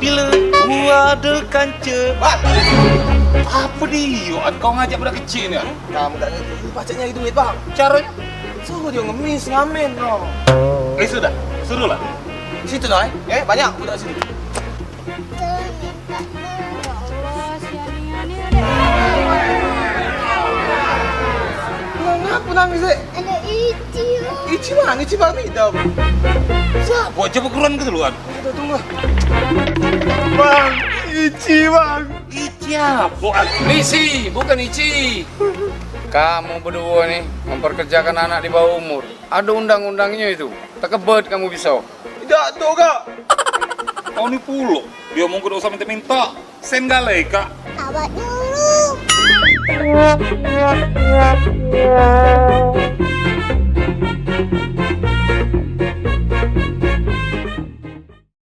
Bila ada kanca. Apa dia? Kau ngajak budak kecil ni? Kamu tak ngerti. Pacak nyari duit, bang. Caranya? Suruh dia ngemis, ngamen, no. Sudah. Suruhlah. Situ, no, banyak budak sini. Kenapa nangis, Ada Ici. Ici mana? Ici bang hidup. Siapa? Buat coba keruan ke duluan. Kita tunggu. Bang, Ici, bang. Ici apa? Nisi, bukan Ici. Kamu berdua nih memperkerjakan anak di bawah umur. Ada undang-undangnya itu. Tak kebet kamu bisa. Tidak, tuh, kak. Kau ni puluk. Dia mau gak usah minta-minta. Sen galai, Kak. Awak dulu.